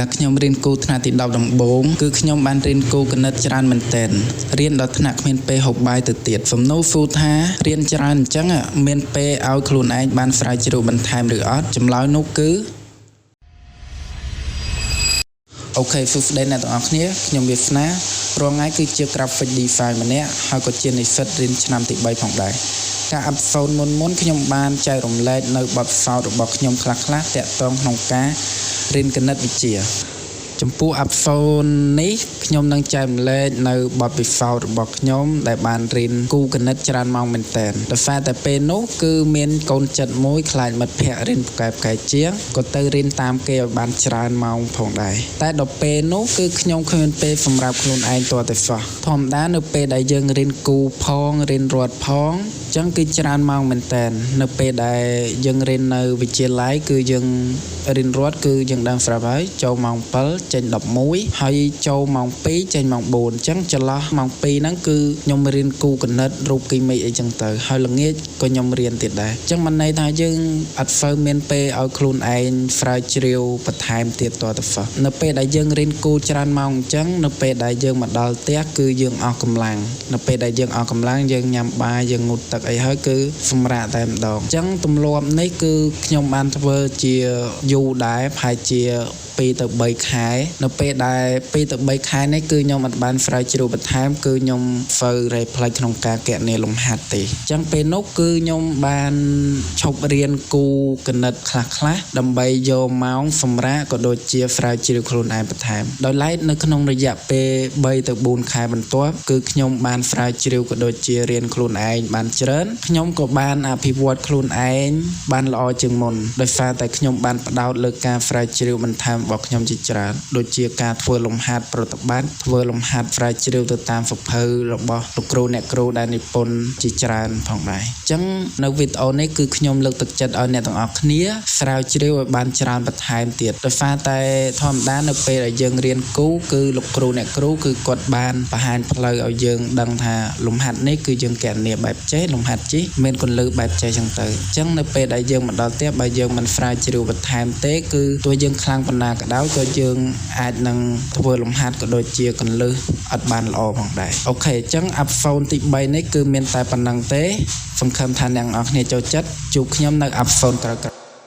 ការខ្ញុំរៀនគូថ្នាក់ទី10ដំបូងគឺខ្ញុំបានរៀនគូគណិតច្រើនមែនទែនរៀនដល់ថ្នាក់គ្មានពេលហូបបាយទៅទៀតសំណួរហ្វូថារៀនច្រើនអញ្ចឹងមានពេលឲ្យខ្លួនឯងបានស្រាវជ្រាវបន្ថែមឬអត់ចម្លើយនោះគឺអូខេសួស្តីអ្នកទាំងអស់គ្នាខ្ញុំវាសនារាល់ថ្ងៃគឺជា graphic design ម្នាក់ហើយក៏ជានិស្សិតរៀនឆ្នាំទី3ផងដែរការអេពីសូតមុនខ្ញុំបានចែករំលែកនៅបទពិសោធន៍របស់ខ្ញុំខ្លះៗតាក់ទងក្នុងការរៀនគណិតវិទ្យាចំពោះអេពីសូតនេះខ្ញុំនឹងចែករំលែកនៅបទពិសោធន៍របស់ខ្ញុំដែលបានរៀនគូគណិតច្រើនម៉ោងមែនតើដោយសារតែពេលនោះគឺមានកូនចិត្តមួយខ្លាចមិត្តភ័ក្តិរៀនផ្កែជាងក៏ទៅរៀនតាមគេឲ្យបានច្រើនម៉ោងផងដែរតែដល់ពេលនោះគឺខ្ញុំគ្មានពេលសម្រាប់ខ្លួនឯងទាល់តែសោះធម្មតានៅពេលដែលយើងរៀនគូផងរៀនរត់ផងអញ្ចឹងគឺច្រើនម៉ោងមែនតើនៅពេលដែលយើងរៀននៅវិទ្យាល័យគឺយើងរៀនរត់គឺយើងដឹងស្រាប់ហើយចូលម៉ោង7ចេញ11ហើយចូលម៉ោង2ចេញម៉ោង4អញ្ចឹងចន្លោះម៉ោង2ហ្នឹងគឺខ្ញុំរៀនគូគណិតរូបគីមីអីចឹងទៅហើយល្ងាចក៏ខ្ញុំរៀនទៀតដែរអញ្ចឹងមិនន័យថាយើងអត់សូវមានពេលឲ្យខ្លួនឯងស្រាវជ្រាវបន្ថែមទៀតតទៅសោះនៅពេលដែលយើងរៀនគូច្រើនម៉ោងអញ្ចឹងនៅពេលដែលយើងមកដល់ផ្ទះគឺយើងអស់កម្លាំងនៅពេលដែលយើងអស់កម្លាំងយើងញ៉ាំបាយយើងងូតទឹកអីហើយគឺសម្រាកតែម្ដងអញ្ចឹងទម្លាប់នេះគឺខ្ញុំបានធ្វើជាយូរដែរប្រហែលជា2ទៅ3ខែនៅពេលដែល2ទៅ3ខែនេះគឺខ្ញុំអត់បានស្រាវជ្រាវបន្ថែមគឺខ្ញុំធ្វើរេផ្លេចក្នុងការគណនាលំហាត់ទេអញ្ចឹងពេលនោះគឺខ្ញុំបានឈប់រៀនគូគណិតខ្លះដើម្បីយកម៉ោងសម្រាកក៏ដូចជាស្រាវជ្រាវខ្លួនឯងបន្ថែមដោយឡែកនៅក្នុងរយៈពេល3ទៅ4ខែបន្ទាប់គឺខ្ញុំបានស្រាវជ្រាវក៏ដូចជារៀនខ្លួនឯងបានច្រើនខ្ញុំក៏បានអភិវឌ្ឍខ្លួនឯងបានល្អជាងមុនដោយសារតែខ្ញុំបានផ្ដោតលើការស្រាវជ្រាវបន្ថែមរបស់ខ្ញុំជាច្រើនដូចជាការធ្វើលំហាត់ប្រតិបត្តិធ្វើលំហាត់ស្រាវជ្រាវទៅតាមសភៅរបស់លោកគ្រូអ្នកគ្រូដែលនិពន្ធជាច្រើនផងដែរអញ្ចឹងនៅវីដេអូនេះគឺខ្ញុំលើកទឹកចិត្តឲ្យអ្នកទាំងអស់គ្នាស្រាវជ្រាវឲ្យបានច្រើនបន្ថែមទៀតដោយសារតែធម្មតានៅពេលដែលយើងរៀនគូគឺលោកគ្រូអ្នកគ្រូគឺគាត់បានបង្ហាញផ្លូវឲ្យយើងដឹងថាលំហាត់នេះគឺយើងគណនាបែបចេះលំហាត់ជិះមានគន្លឹះបែបចេះចឹងទៅអញ្ចឹងនៅពេលដែលយើងមកដល់ផ្ទះបើយើងមិនស្រាវជ្រាវបន្ថែមទេគឺទោះយើងខ្លាំងប៉ុណ្ណាក៏ដោយក៏យើងអាចនឹងធ្វើលំហាត់ក៏ដូចជាកន្លឹះអត់បានល្អផងដែរអូខេអញ្ចឹងអេពីសូតទី3នេះគឺមានតែប៉ុណ្្នឹងទេសង្ឃឹមថាអ្នកនរគ្នាចូលចិត្តជួបខ្ញុំនៅអេពីសូតក្រោយៗ